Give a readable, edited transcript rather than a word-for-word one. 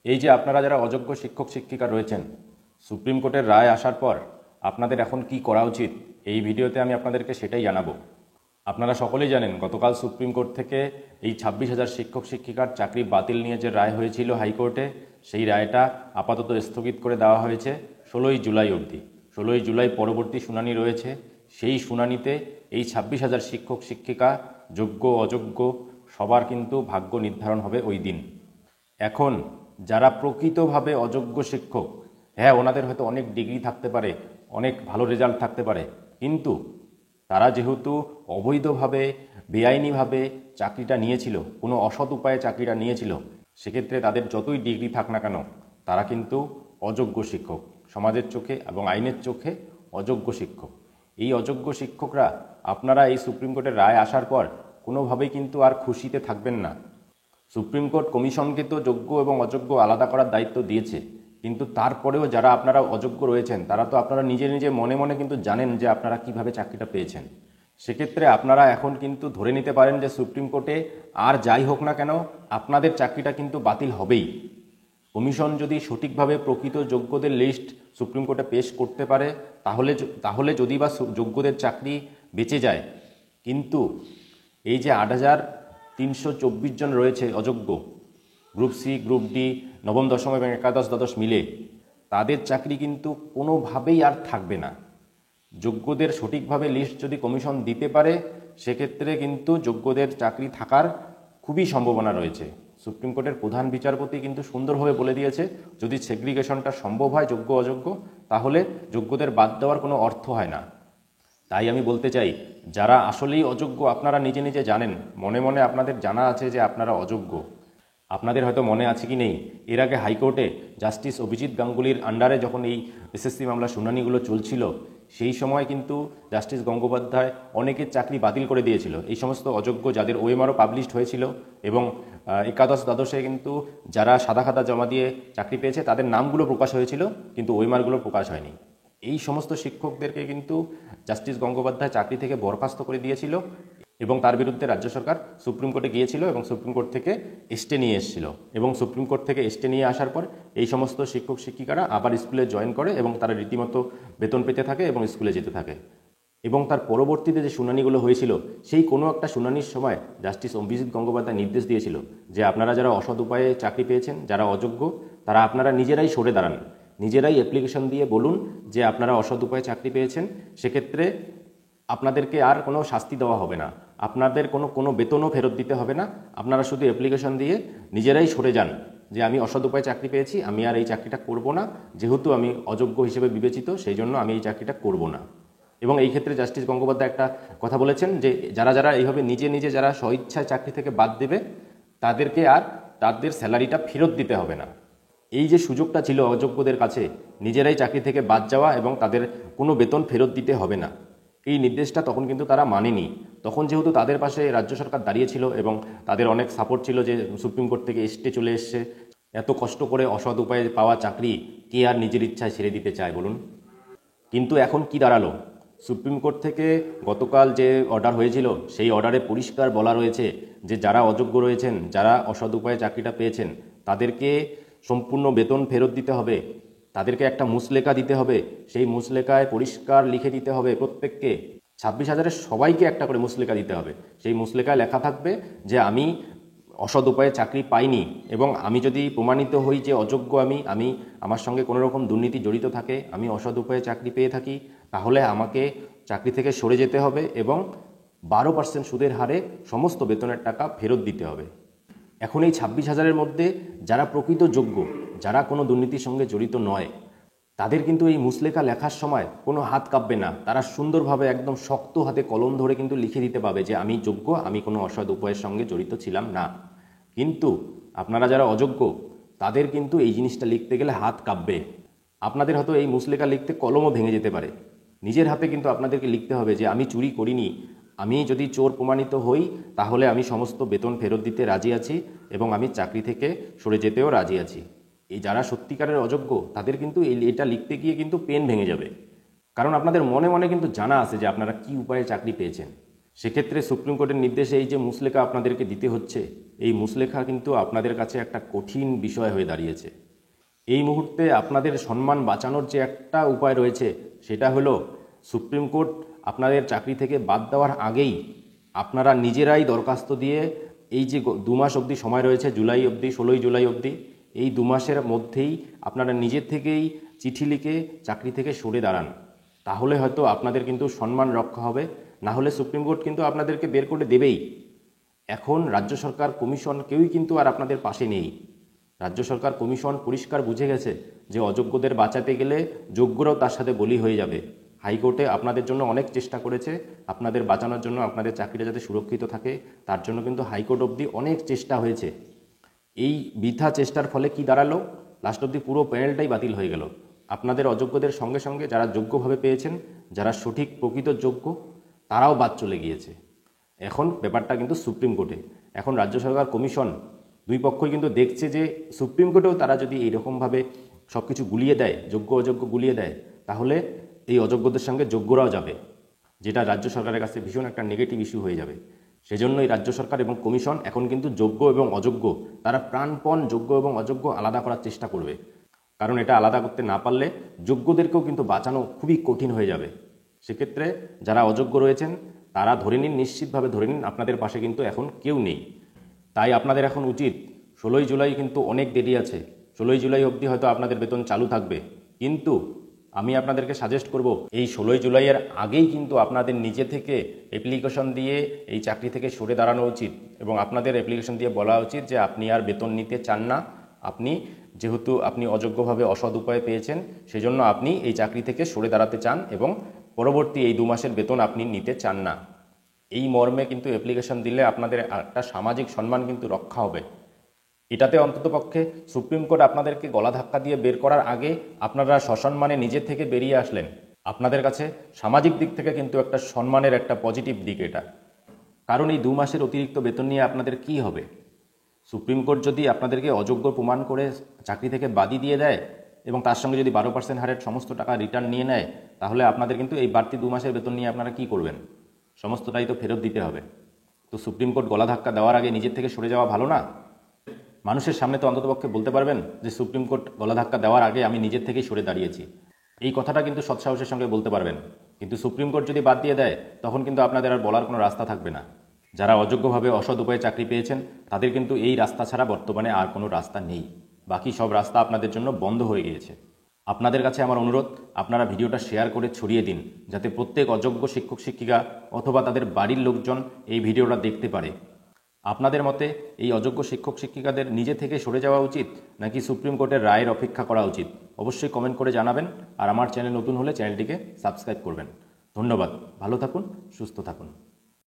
এই যে আপনারা যারা অযোগ্য শিক্ষক শিক্ষিকা রয়েছেন, সুপ্রিম কোর্টের রায় আসার পর আপনাদের এখন কি করা উচিত, এই ভিডিওতে আমি আপনাদেরকে সেটাই জানাবো। আপনারা সকলেই জানেন গতকাল সুপ্রিম কোর্ট থেকে এই 26,000 শিক্ষক শিক্ষিকার চাকরি বাতিল নিয়ে যে রায় হয়েছিল হাইকোর্টে, সেই রায়টা আপাতত স্থগিত করে দেওয়া হয়েছে 16ই জুলাই অবধি। 16ই জুলাই পরবর্তী শুনানি রয়েছে। সেই শুনানিতে এই 26,000 শিক্ষক শিক্ষিকা যোগ্য অযোগ্য সবার কিন্তু ভাগ্য নির্ধারণ হবে ওই দিন। এখন যারা প্রকৃতভাবে অযোগ্য শিক্ষক, হ্যাঁ ওনাদের হয়তো অনেক ডিগ্রি থাকতে পারে, অনেক ভালো রেজাল্ট থাকতে পারে, কিন্তু তারা যেহেতু অবৈধভাবে বেআইনিভাবে চাকরিটা নিয়েছিল, কোনো অসৎ উপায়ে চাকরিটা নিয়েছিল, সেক্ষেত্রে তাদের যতই ডিগ্রি থাক না কেন তারা কিন্তু অযোগ্য শিক্ষক, সমাজের চোখে এবং আইনের চোখে অযোগ্য শিক্ষক। এই অযোগ্য শিক্ষকরা আপনারা এই সুপ্রিম কোর্টের রায় আসার পর কোনোভাবেই কিন্তু আর খুশিতে থাকবেন না। সুপ্রিম কোর্ট কমিশনকে তো যোগ্য এবং অযোগ্য আলাদা করার দায়িত্ব দিয়েছে, কিন্তু তারপরেও যারা আপনারা অযোগ্য রয়েছেন তারা তো আপনারা নিজে নিজে মনে মনে কিন্তু জানেন যে আপনারা কিভাবে চাকরিটা পেয়েছেন। সেক্ষেত্রে আপনারা এখন কিন্তু ধরে নিতে পারেন যে সুপ্রিম কোর্টে আর যাই হোক না কেন আপনাদের চাকরিটা কিন্তু বাতিল হবেই। কমিশন যদি সঠিকভাবে প্রকৃত যোগ্যদের লিস্ট সুপ্রিম কোর্টে পেশ করতে পারে তাহলে যদি বা যোগ্যদের চাকরি বেঁচে যায়, কিন্তু এই যে 8,324 জন রয়েছে অযোগ্য, গ্রুপ সি, গ্রুপ ডি, নবম দশম এবং একাদশ দ্বাদশ মিলে, তাদের চাকরি কিন্তু কোনোভাবেই আর থাকবে না। যোগ্যদের সঠিকভাবে লিস্ট যদি কমিশন দিতে পারে সেক্ষেত্রে কিন্তু যোগ্যদের চাকরি থাকার খুবই সম্ভাবনা রয়েছে। সুপ্রিম কোর্টের প্রধান বিচারপতি কিন্তু সুন্দরভাবে বলে দিয়েছে, যদি সেগ্রিগেশনটা সম্ভব হয় যোগ্য অযোগ্য, তাহলে যোগ্যদের বাদ দেওয়ার কোনো অর্থ হয় না। তাই আমি বলতে চাই, যারা আসলেই অযোগ্য আপনারা নিজে নিজে জানেন, মনে মনে আপনাদের জানা আছে যে আপনারা অযোগ্য। আপনাদের হয়তো মনে আছে কি নেই, এর আগে হাইকোর্টে জাস্টিস অভিজিৎ গাঙ্গুলির আন্ডারে যখন এই এসএসসি মামলা শুনানিগুলো চলছিল, সেই সময় কিন্তু জাস্টিস গঙ্গোপাধ্যায় অনেকের চাকরি বাতিল করে দিয়েছিল। এই সমস্ত অযোগ্য যাদের ওএমআরও পাবলিশড হয়েছিল এবং একাদশ দ্বাদশে কিন্তু যারা সাদা খাতা জমা দিয়ে চাকরি পেয়েছে তাদের নামগুলো প্রকাশ হয়েছিল, কিন্তু ওএমআরগুলো প্রকাশ হয়নি। এই সমস্ত শিক্ষকদেরকে কিন্তু জাস্টিস গঙ্গোপাধ্যায় চাকরি থেকে বরখাস্ত করে দিয়েছিল এবং তার বিরুদ্ধে রাজ্য সরকার সুপ্রিম কোর্টে গিয়েছিল এবং সুপ্রিম কোর্ট থেকে স্টে নিয়ে এসেছিল। এবং সুপ্রিম কোর্ট থেকে স্টে নিয়ে আসার পর এই সমস্ত শিক্ষক শিক্ষিকারা আবার স্কুলে জয়েন করে এবং তারা রীতিমতো বেতন পেতে থাকে এবং স্কুলে যেতে থাকে। এবং তার পরবর্তীতে যে শুনানিগুলো হয়েছিল, সেই কোনো একটা শুনানির সময় জাস্টিস অভিজিৎ গঙ্গোপাধ্যায় নির্দেশ দিয়েছিল যে আপনারা যারা অসৎ উপায়ে চাকরি পেয়েছেন, যারা অযোগ্য, তারা আপনারা নিজেরাই সরে দাঁড়ান, নিজেরাই অ্যাপ্লিকেশন দিয়ে বলুন যে আপনারা অসৎ উপায়ে চাকরি পেয়েছেন। সেক্ষেত্রে আপনাদেরকে আর কোনো শাস্তি দেওয়া হবে না, আপনাদের কোনো বেতনও ফেরত দিতে হবে না। আপনারা শুধু অ্যাপ্লিকেশন দিয়ে নিজেরাই সরে যান যে আমি অসৎ উপায়ে চাকরি পেয়েছি, আমি আর এই চাকরিটা করব না, যেহেতু আমি অযোগ্য হিসেবে বিবেচিত সেই জন্য আমি এই চাকরিটা করব না। এবং এই ক্ষেত্রে জাস্টিস গঙ্গোপাধ্যায় একটা কথা বলেছেন যে যারা যারা এইভাবে নিজে নিজে যারা স্বইচ্ছায় চাকরি থেকে বাদ দেবে তাদেরকে আর তাদের স্যালারিটা ফেরত দিতে হবে না। এই যে সুযোগটা ছিল অযোগ্যদের কাছে নিজেরাই চাকরি থেকে বাদ যাওয়া এবং তাদের কোনো বেতন ফেরত দিতে হবে না, এই নির্দেশটা তখন কিন্তু তারা মানেনি। তখন যেহেতু তাদের পাশে রাজ্য সরকার দাঁড়িয়েছিল এবং তাদের অনেক সাপোর্ট ছিল যে সুপ্রিম কোর্ট থেকে স্টে চলে এসছে, এত কষ্ট করে অসৎ উপায়ে পাওয়া চাকরি কে আর নিজের ইচ্ছায় ছেড়ে দিতে চায় বলুন। কিন্তু এখন কি দাঁড়ালো, সুপ্রিম কোর্ট থেকে গতকাল যে অর্ডার হয়েছিল সেই অর্ডারে পরিষ্কার বলা রয়েছে যে যারা অযোগ্য রয়েছেন, যারা অসৎ উপায়ে চাকরিটা পেয়েছেন, তাদেরকে সম্পূর্ণ বেতন ফেরত দিতে হবে, তাদেরকে একটা মুচলেখা দিতে হবে, সেই মুচলেখায় পরিষ্কার লিখে দিতে হবে প্রত্যেককে 26,000-এর সবাইকে একটা করে মুচলেখা দিতে হবে। সেই মুচলেখায় লেখা থাকবে যে আমি অসৎ উপায়ে চাকরি পাইনি এবং আমি যদি প্রমাণিত হই যে অযোগ্য, আমি আমার সঙ্গে কোনো রকম দুর্নীতি জড়িত থাকে, আমি অসৎ উপায়ে চাকরি পেয়ে থাকি, তাহলে আমাকে চাকরি থেকে সরে যেতে হবে এবং 12% সুদের হারে সমস্ত বেতনের টাকা ফেরত দিতে হবে। এখন এই 26,000-এর মধ্যে যারা প্রকৃত যোগ্য, যারা কোনো দুর্নীতির সঙ্গে জড়িত নয়, তাদের কিন্তু এই মুচলেখা লেখার সময় কোনো হাত কাঁপবে না, তারা সুন্দরভাবে একদম শক্ত হাতে কলম ধরে কিন্তু লিখে দিতে পারবে যে আমি যোগ্য, আমি কোনো অসৎ উপায়ের সঙ্গে জড়িত ছিলাম না। কিন্তু আপনারা যারা অযোগ্য তাদের কিন্তু এই জিনিসটা লিখতে গেলে হাত কাঁপবে, আপনাদের হয়তো এই মুচলেখা লিখতে কলমও ভেঙে যেতে পারে। নিজের হাতে কিন্তু আপনাদেরকে লিখতে হবে যে আমি চুরি করিনি, আমি যদি চোর প্রমাণিত হই তাহলে আমি সমস্ত বেতন ফেরত দিতে রাজি আছি এবং আমি চাকরি থেকে সরে যেতেও রাজি আছি। এই যারা সত্যিকারের অযোগ্য তাদের কিন্তু এটা লিখতে গিয়ে কিন্তু পেন ভেঙে যাবে, কারণ আপনাদের মনে মনে কিন্তু জানা আছে যে আপনারা কি উপায়ে চাকরি পেয়েছেন। সেক্ষেত্রে সুপ্রিম কোর্টের নির্দেশে এই যে মুচলেখা আপনাদেরকে দিতে হচ্ছে, এই মুচলেখা কিন্তু আপনাদের কাছে একটা কঠিন বিষয় হয়ে দাঁড়িয়েছে। এই মুহূর্তে আপনাদের সম্মান বাঁচানোর যে একটা উপায় রয়েছে, সেটা হলো সুপ্রিম কোর্ট আপনাদের চাকরি থেকে বাদ দেওয়ার আগেই আপনারা নিজেরাই দরখাস্ত দিয়ে এই যে 2 মাস অবধি সময় রয়েছে, জুলাই অবধি, 16ই জুলাই অবধি, এই 2 মাসের মধ্যেই আপনারা নিজের থেকেই চিঠি লিখে চাকরি থেকে সরে দাঁড়ান। তাহলে হয়তো আপনাদের কিন্তু সম্মান রক্ষা হবে, না হলে সুপ্রিম কোর্ট কিন্তু আপনাদেরকে বের করে দেবেই। এখন রাজ্য সরকার, কমিশন কেউই কিন্তু আর আপনাদের পাশে নেই। রাজ্য সরকার, কমিশন পরিষ্কার বুঝে গেছে যে অযোগ্যদের বাঁচাতে গেলে যোগ্যরাও তার সাথে বলি হয়ে যাবে। হাইকোর্টে আপনাদের জন্য অনেক চেষ্টা করেছে, আপনাদের বাঁচানোর জন্য, আপনাদের চাকরিটা যাতে সুরক্ষিত থাকে তার জন্য কিন্তু হাইকোর্ট অবধি অনেক চেষ্টা হয়েছে। এই বৃথা চেষ্টার ফলে কি দাঁড়ালো, লাস্ট অবধি পুরো প্যানেলটাই বাতিল হয়ে গেল। আপনাদের অযোগ্যদের সঙ্গে সঙ্গে যারা যোগ্যভাবে পেয়েছেন, যারা সঠিক প্রকৃত যোগ্য, তারাও বাদ চলে গিয়েছে। এখন ব্যাপারটা কিন্তু সুপ্রিম কোর্টে। এখন রাজ্য সরকার, কমিশন দুই পক্ষই কিন্তু দেখছে যে সুপ্রিম কোর্টেও তারা যদি এইরকমভাবে সব কিছু গুলিয়ে দেয়, যোগ্য অযোগ্য গুলিয়ে দেয়, তাহলে এই অযোগ্যদের সঙ্গে যোগ্যরাও যাবে, যেটা রাজ্য সরকারের কাছে ভীষণ একটা নেগেটিভ ইস্যু হয়ে যাবে। সেজন্যই রাজ্য সরকার এবং কমিশন এখন কিন্তু যোগ্য এবং অযোগ্য, তারা প্রাণপণ যোগ্য এবং অযোগ্য আলাদা করার চেষ্টা করবে। কারণ এটা আলাদা করতে না পারলে যোগ্যদেরকেও কিন্তু বাঁচানো খুবই কঠিন হয়ে যাবে। সেক্ষেত্রে যারা অযোগ্য রয়েছেন তারা ধরে নিন, নিশ্চিতভাবে ধরে নিন, আপনাদের পাশে কিন্তু এখন কেউ নেই। তাই আপনাদের এখন উচিত, 16ই জুলাই কিন্তু অনেক দেরি আছে, 16ই জুলাই অবধি হয়তো আপনাদের বেতন চালু থাকবে, কিন্তু আমি আপনাদেরকে সাজেস্ট করব এই 16ই জুলাইয়ের আগেই কিন্তু আপনাদের নিজে থেকে অ্যাপ্লিকেশন দিয়ে এই চাকরি থেকে সরে দাঁড়ানো উচিত এবং আপনাদের অ্যাপ্লিকেশন দিয়ে বলা উচিত যে আপনি আর বেতন নিতে চান না, আপনি যেহেতু আপনি অযোগ্যভাবে অসৎ উপায়ে পেয়েছেন, সেজন্য আপনি এই চাকরি থেকে সরে দাঁড়াতে চান এবং পরবর্তী এই 2 মাসের বেতন আপনি নিতে চান না। এই মর্মে কিন্তু অ্যাপ্লিকেশন দিলে আপনাদের একটা সামাজিক সম্মান কিন্তু রক্ষা হবে। এটাতে অন্ততপক্ষে সুপ্রিম কোর্ট আপনাদেরকে গলা ধাক্কা দিয়ে বের করার আগে আপনারা সসম্মানে নিজের থেকে বেরিয়ে আসলেন। আপনাদের কাছে সামাজিক দিক থেকে কিন্তু একটা সম্মানের একটা পজিটিভ দিক এটা। কারণ এই 2 মাসের অতিরিক্ত বেতন নিয়ে আপনাদের কি হবে? সুপ্রিম কোর্ট যদি আপনাদেরকে অযোগ্য প্রমাণ করে চাকরি থেকে বাদই দিয়ে দেয় এবং তার সঙ্গে যদি 12% হারের সমস্ত টাকা রিটার্ন নিয়ে নেয়, তাহলে আপনাদের কিন্তু এই বাড়তি 2 মাসের বেতন নিয়ে আপনারা কি করবেন? সমস্তটাই তো ফেরত দিতে হবে। তো সুপ্রিম কোর্ট গলা ধাক্কা দেওয়ার আগে নিজের থেকে সরে যাওয়া ভালো না? মানুষের সামনে তো অন্ততপক্ষে বলতে পারবেন যে সুপ্রিম কোর্ট গলা ধাক্কা দেওয়ার আগে আমি নিজের থেকেই সরে দাঁড়িয়েছি। এই কথাটা কিন্তু সৎসাহসের সঙ্গে বলতে পারবেন। কিন্তু সুপ্রিম কোর্ট যদি বাদ দিয়ে দেয়, তখন কিন্তু আপনাদের আর বলার কোনো রাস্তা থাকবে না। যারা অযোগ্যভাবে অসৎ উপায়ে চাকরি পেয়েছেন তাদের কিন্তু এই রাস্তা ছাড়া বর্তমানে আর কোনো রাস্তা নেই। বাকি সব রাস্তা আপনাদের জন্য বন্ধ হয়ে গিয়েছে। আপনাদের কাছে আমার অনুরোধ, আপনারা ভিডিওটা শেয়ার করে ছড়িয়ে দিন, যাতে প্রত্যেক অযোগ্য শিক্ষক শিক্ষিকা অথবা তাদের বাড়ির লোকজন এই ভিডিওটা দেখতে পারে। আপনাদের মতে এই অযোগ্য শিক্ষক শিক্ষিকাদের নিজে থেকে সরে যাওয়া উচিত নাকি সুপ্রিম কোর্টের রায়ের অপেক্ষা করা উচিত? অবশ্যই কমেন্ট করে জানাবেন। আর আমার চ্যানেল নতুন হলে চ্যানেলটিকে সাবস্ক্রাইব করবেন। ধন্যবাদ। ভালো থাকুন, সুস্থ থাকুন।